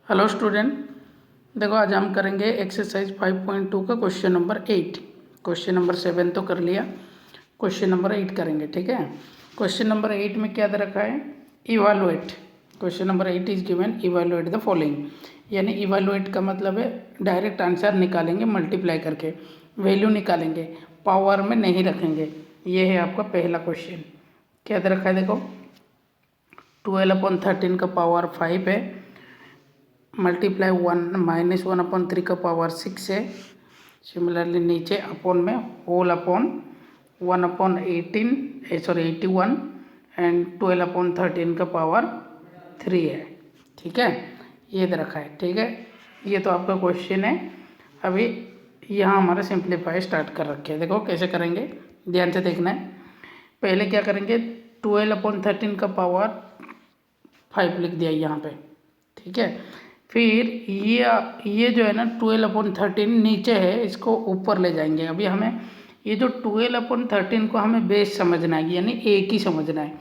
Hello student, देखो आज हम करेंगे एक्सरसाइज 5.2 का क्वेश्चन नंबर 8। क्वेश्चन नंबर 7 तो कर लिया, क्वेश्चन नंबर 8 करेंगे। ठीक है, क्वेश्चन नंबर 8 में क्या दे रखा है? Evaluate. Question number 8 is given evaluate the following, यानी इवैल्यूएट का मतलब है डायरेक्ट आंसर निकालेंगे, मल्टीप्लाई करके वैल्यू निकालेंगे, पावर में नहीं रखेंगे। ये है आपका पहला क्वेश्चन। क्या दे रखा है? देखो 12/13 का पावर 5 है, मल्टीप्लाई 1 - 1/3 का पावर 6 है। सिमिलरली नीचे अपॉन में होल अपॉन 1/81 एंड 12/13 का पावर 3 है। ठीक है, ये दे रखा है। ठीक है, ये तो आपका क्वेश्चन है। अभी यहाँ हमारा सिंप्लीफाई स्टार्ट कर रखे हैं। देखो कैसे करेंगे, ध्यान से देखना है। पहले क्या करेंगे, 12/13 का पावर 5 लिख दिया यहाँ पे। ठीक है, फिर ये जो है ना 12/13 नीचे है, इसको ऊपर ले जाएंगे। अभी हमें ये जो 12/13 को हमें बेस समझना है, यानी एक ही समझना है।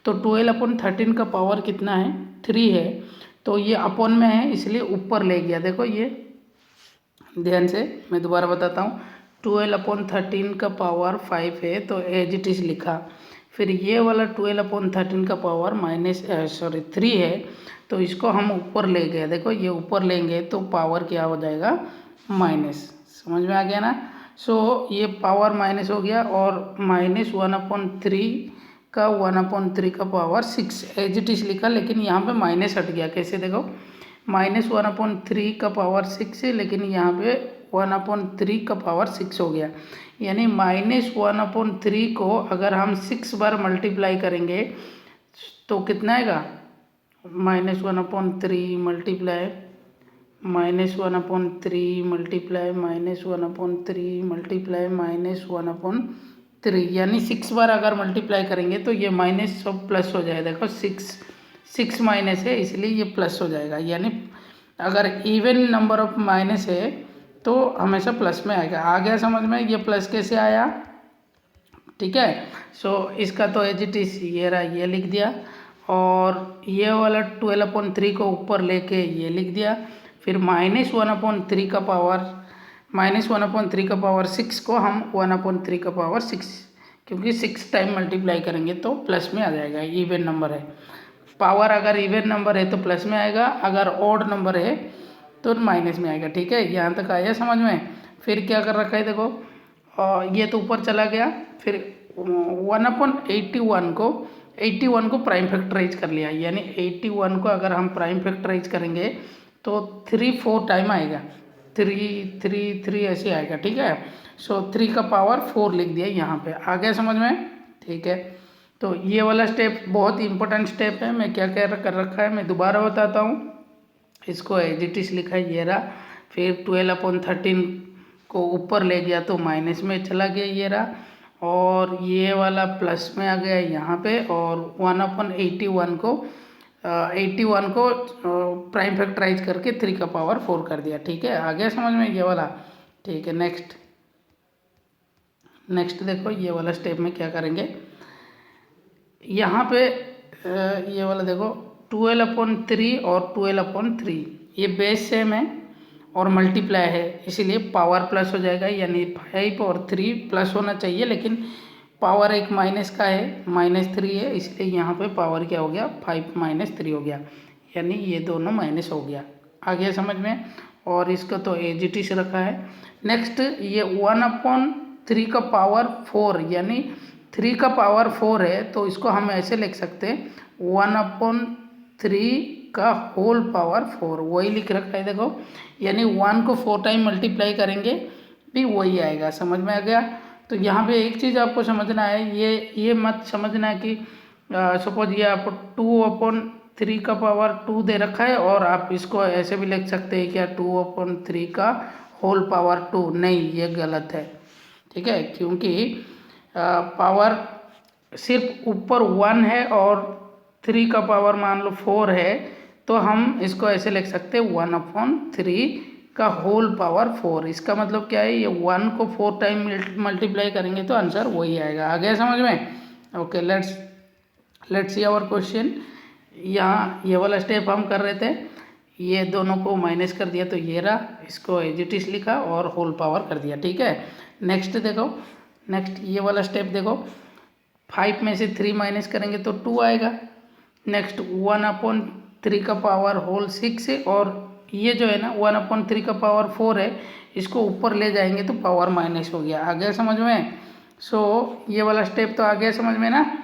तो 12/13 का पावर कितना है? 3 है, तो ये अपॉन में है इसलिए ऊपर ले गया। देखो ये ध्यान से मैं दोबारा बताता हूँ। 12/13 का पावर 5 है तो एज इट इज़ लिखा। फिर ये वाला 12/13 का पावर 3 है, तो इसको हम ऊपर ले गए। देखो ये ऊपर लेंगे तो पावर क्या हो जाएगा? माइनस। समझ में आ गया ना? सो ये पावर माइनस हो गया और -1/3 का 1/3 का पावर 6 एज इट इज़ लिखा, लेकिन यहाँ पे माइनस हट गया। कैसे? देखो -1/3 का पावर 6 है, लेकिन यहाँ पे 1/3 का पावर 6 हो गया। यानी -1/3 को अगर हम 6 बार मल्टीप्लाई करेंगे तो कितना आएगा? -1/3 मल्टीप्लाई -1/3 मल्टीप्लाई -1/3 मल्टीप्लाई -1/3, यानी 6 बार अगर मल्टीप्लाई करेंगे तो ये माइनस सब प्लस हो जाएगा। देखो 6 माइनस है इसलिए ये प्लस हो जाएगा। यानी अगर इवन नंबर ऑफ माइनस है तो हमेशा प्लस में आएगा। आ गया समझ में? ये प्लस कैसे आया? ठीक है, सो इसका तो एज इट इज ये रहा, ये लिख दिया। और ये वाला 12/3 को ऊपर लेके ये लिख दिया। फिर -1/3 का पावर -1/3 का पावर 6 को हम 1/3 का पावर 6, क्योंकि 6 टाइम मल्टीप्लाई करेंगे तो प्लस में आ जाएगा। इवन नंबर है, पावर अगर इवन नंबर है तो प्लस में आएगा, अगर ऑड नंबर है तो माइनस में आएगा। ठीक है, यहाँ तक आया समझ में? फिर क्या कर रखा है? देखो ये तो ऊपर चला गया। फिर 81 को प्राइम फैक्टराइज कर लिया, यानी 81 को अगर हम प्राइम फैक्टराइज करेंगे तो 3-4 टाइम आएगा, 3 ऐसे आएगा। ठीक है, सो 3 का पावर 4 लिख दिया यहाँ पे। आ गया समझ में? ठीक है, तो ये वाला स्टेप बहुत ही इंपॉर्टेंट स्टेप है। मैं क्या क्या कर रखा है मैं दोबारा बताता हूँ। इसको एज इट इज लिखा है, ये रहा। फिर 12/13 को ऊपर ले गया तो माइनस में चला गया, ये रहा। और ये वाला प्लस में आ गया यहाँ पे। और 1/81 को 81 को प्राइम फैक्टराइज करके 3 का पावर 4 कर दिया। ठीक है, आ गया समझ में ये वाला? ठीक है, नेक्स्ट देखो ये वाला स्टेप में क्या करेंगे। यहाँ पे ये वाला देखो 12/3 और 12/3 ये बेस सेम है और मल्टीप्लाई है, इसीलिए पावर प्लस हो जाएगा। यानी 5 और 3 प्लस होना चाहिए, लेकिन पावर एक माइनस का है, -3 है, इसलिए यहाँ पे पावर क्या हो गया? 5 - 3 हो गया, यानी ये दोनों माइनस हो गया। आ गया समझ में? और इसका तो एज इट इज रखा है। नेक्स्ट ये 1/3 का पावर 4, यानी 3 का पावर 4 है, तो इसको हम ऐसे लिख सकते हैं 1/3 का होल पावर 4, वही लिख रखा है। देखो यानी 1 को 4 टाइम मल्टीप्लाई करेंगे भी वही आएगा। समझ में आ गया? तो यहाँ पे एक चीज़ आपको समझना है, ये मत समझना कि सपोज ये आपको 2/3 का पावर 2 दे रखा है और आप इसको ऐसे भी लिख सकते हैं क्या 2/3 का होल पावर 2। नहीं, ये गलत है। ठीक है, क्योंकि पावर सिर्फ ऊपर 1 है और 3 का पावर मान लो 4 है, तो हम इसको ऐसे लिख सकते हैं 1/3 का होल पावर 4। इसका मतलब क्या है? ये 1 को 4 टाइम मल्टीप्लाई करेंगे तो आंसर वही आएगा। आ गया समझ में? Okay, let's see our question. यहाँ ये वाला स्टेप हम कर रहे थे। ये दोनों को माइनस कर दिया तो ये रहा, इसको एज इट इज लिखा और होल पावर कर दिया। ठीक है, नेक्स्ट देखो, नेक्स्ट ये वाला स्टेप देखो, 5 में से 3 माइनस करेंगे तो 2 आएगा। नेक्स्ट 1/3 का पावर होल 6 है, और ये जो है ना 1/3 का पावर 4 है, इसको ऊपर ले जाएंगे तो पावर माइनस हो गया। आ गया समझ में? सो ये वाला स्टेप तो आ गया समझ में ना।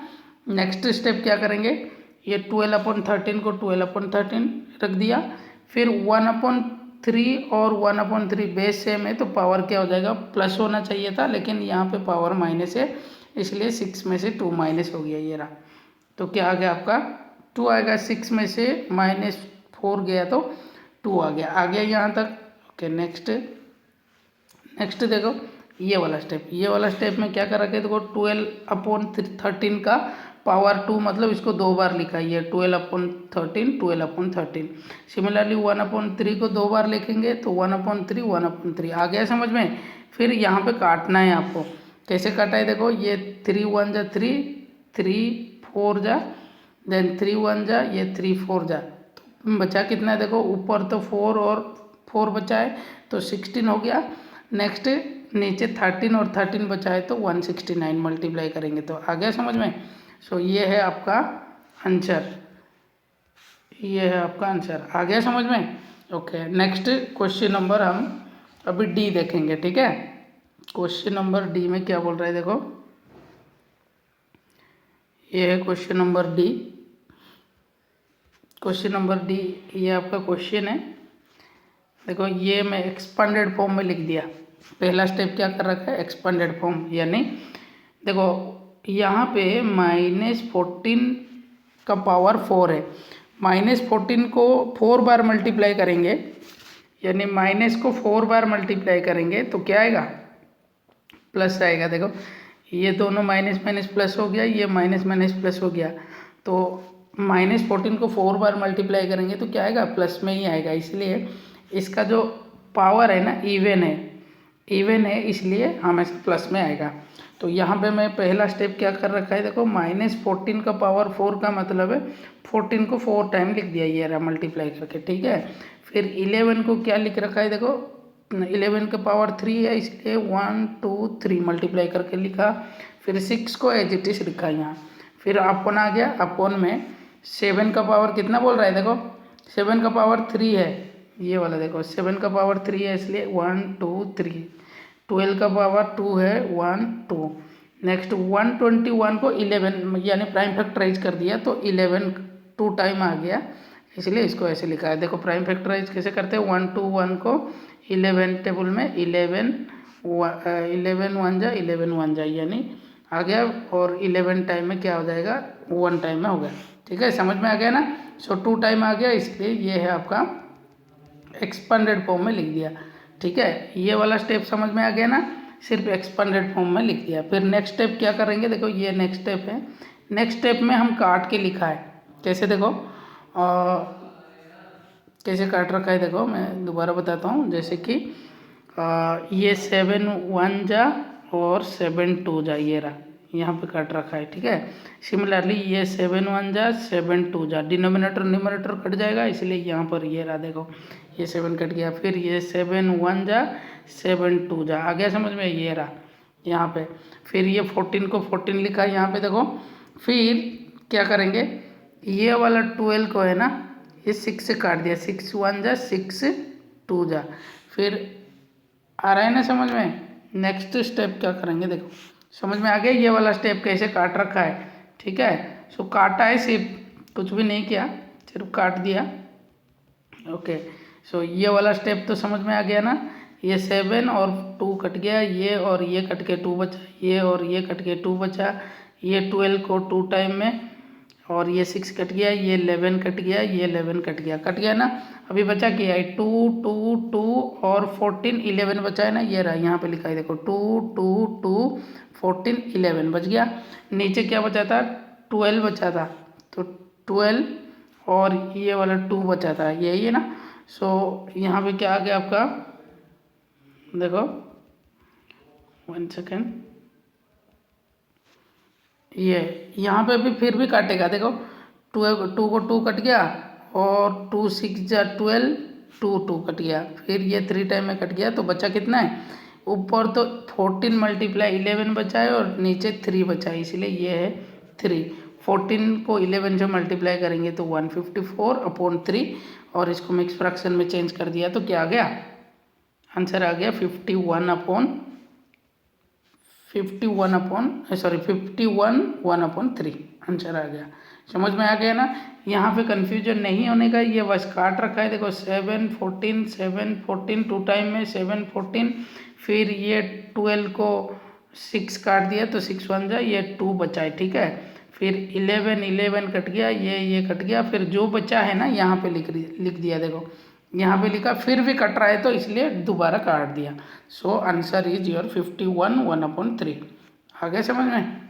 नेक्स्ट स्टेप क्या करेंगे, ये 12/13 को 12/13 रख दिया, फिर 1/3 और 1/3 बेस सेम है तो पावर क्या हो जाएगा, प्लस होना चाहिए था, लेकिन यहाँ पे पावर माइनस है, इसलिए 6 में से 2 माइनस हो गया, ये रहा। तो क्या आ गया आपका 2 आएगा, 6 में से -4 गया तो 2 आ गया यहाँ तक। ओके, नेक्स्ट देखो ये वाला स्टेप, ये वाला स्टेप में क्या कर रखा है, देखो 12/13 का पावर 2, मतलब इसको 2 बार लिखा है, ये 12/13। सिमिलरली 1/3 को 2 बार लिखेंगे तो 1/3 आ गया समझ में। फिर यहाँ पे काटना है आपको, कैसे काटा है देखो, ये 3 1 जा 3, 3 4 जा, देन 3 1 जा, ये 3 4 जा, तो बचा कितना है देखो, ऊपर तो 4 और 4 बचा है तो 16 हो गया। नेक्स्ट नीचे 13 और 13 बचा है तो 169 मल्टीप्लाई करेंगे तो आ गया समझ में। सो ये है आपका आंसर, ये है आपका आंसर, आ गया समझ में। ओके, नेक्स्ट क्वेश्चन नंबर हम अभी डी देखेंगे। ठीक है, क्वेश्चन नंबर डी में क्या बोल रहा है देखो, ये है question number D. Question number D ये आपका क्वेश्चन है, देखो ये मैं एक्सपांडेड फॉर्म में लिख दिया। पहला स्टेप क्या कर रखा है, एक्सपांडेड फॉर्म, यानी देखो यहाँ पे -14 का पावर 4 है, -14 को 4 बार मल्टीप्लाई करेंगे, यानी माइनस को 4 बार मल्टीप्लाई करेंगे तो क्या आएगा, प्लस आएगा। देखो ये दोनों माइनस माइनस प्लस हो गया, ये माइनस माइनस प्लस हो गया, तो -14 को 4 बार मल्टीप्लाई करेंगे तो क्या आएगा, प्लस में ही आएगा। इसलिए इसका जो पावर है ना इवन है, इसलिए हमेशा प्लस में आएगा। तो यहाँ पे मैं पहला स्टेप क्या कर रखा है देखो, -14 का पावर 4 का मतलब है 14 को 4 टाइम लिख दिया, ये रहा मल्टीप्लाई करके। ठीक है, फिर 11 को क्या लिख रखा है देखो, 11 का पावर 3 है, इसलिए 1 2 3 मल्टीप्लाई करके लिखा। फिर 6 को एज इट इज लिखा यहाँ। फिर अपन आ गया, अपन में 7 का पावर कितना बोल रहा है देखो, 7 का पावर 3 है, ये वाला देखो 7 का पावर 3 है, इसलिए 1 2 3। 12 का पावर 2 है, 1 2। नेक्स्ट 121 को 11 यानी प्राइम फैक्टराइज कर दिया तो 11 2 टाइम आ गया, इसलिए इसको ऐसे लिखा है। देखो प्राइम फैक्टराइज कैसे करते हैं, 1 2 1 को 11 टेबल में 11 1 जा 11 1 जा, यानी आ गया, और 11 टाइम में क्या हो जाएगा, 1 टाइम में हो गया। ठीक है, समझ में आ गया ना। सो 2 टाइम आ गया, इसलिए ये है आपका एक्सपांडेड फॉर्म में लिख दिया। ठीक है, ये वाला स्टेप समझ में आ गया ना, सिर्फ एक्सपांडेड फॉर्म में लिख दिया। फिर नेक्स्ट स्टेप क्या करेंगे देखो, ये नेक्स्ट स्टेप है। नेक्स्ट स्टेप में हम काट के लिखा है, कैसे देखो कैसे काट रखा है देखो, मैं दोबारा बताता हूँ। जैसे कि ये 7 1 जा और 7 2 जा, ये रहा, यहाँ पे काट रखा है। ठीक है, सिमिलरली ये 7 1 जा 7 2 जा, डिनोमिनेटर न्यूमरेटर कट जाएगा, इसलिए यहाँ पर ये रहा देखो, ये 7 कट गया। फिर ये 7 1 जा 7 2 जा, आ गया समझ में, ये रहा यहाँ पे। फिर ये 14 को 14 लिखा है यहाँ पे देखो। फिर क्या करेंगे, ये वाला 12 को है ना, ये 6 से काट दिया, 6 1 जा 6 2 जा। फिर आ रहा है ना समझ में। नेक्स्ट स्टेप क्या करेंगे देखो, समझ में आ गया ये वाला स्टेप कैसे काट रखा है। ठीक है, सो काटा है, सिर्फ कुछ भी नहीं किया, सिर्फ काट दिया। ओके, सो ये वाला स्टेप तो समझ में आ गया ना। ये 7 और 2 कट गया, ये और ये कट के 2 बचा, ये और ये कट के 2 बचा, ये 12 को 2 टाइम में, और ये 6 कट गया, ये 11 कट गया, ये 11 कट गया ना। अभी बचा क्या है, 2 2 2 और 14 11 बचा है ना, ये रहा यहाँ पे लिखा है देखो, 2 2 2 14 11 बच गया। नीचे क्या बचा था, 12 बचा था, तो 12 और ये वाला 2 बचा था, यही है ना। सो यहाँ पे क्या आ गया आपका, देखो 1 सेकेंड, ये यहाँ पे भी फिर भी काटेगा देखो, 2 को 2 कट गया और 2 6 जा 12, 2 2 कट गया, फिर ये 3 टाइम में कट गया, तो बचा कितना है, ऊपर तो 14 मल्टीप्लाई 11 बचा है और नीचे 3 बचा है, इसलिए ये है 3। 14 को 11 से मल्टीप्लाई करेंगे तो 154/3, और इसको मिक्स फ्रैक्शन में चेंज कर दिया तो क्या आ गया, आंसर आ गया 51/3 आंसर आ गया। समझ में आ गया ना। यहाँ पे कंफ्यूजन नहीं होने का, ये बस काट रखा है, देखो 7 14 7 14 2 टाइम में 7 14, फिर ये 12 को 6 काट दिया तो 6 1 जा, ये 2 बचा है, ठीक है। फिर 11 11 कट गया, ये कट गया, फिर जो बचा है ना यहाँ पे लिख दिया, देखो यहाँ पे लिखा, फिर भी कट रहा है तो इसलिए दोबारा काट दिया। So answer is your 51 1/3। आ गया समझ में।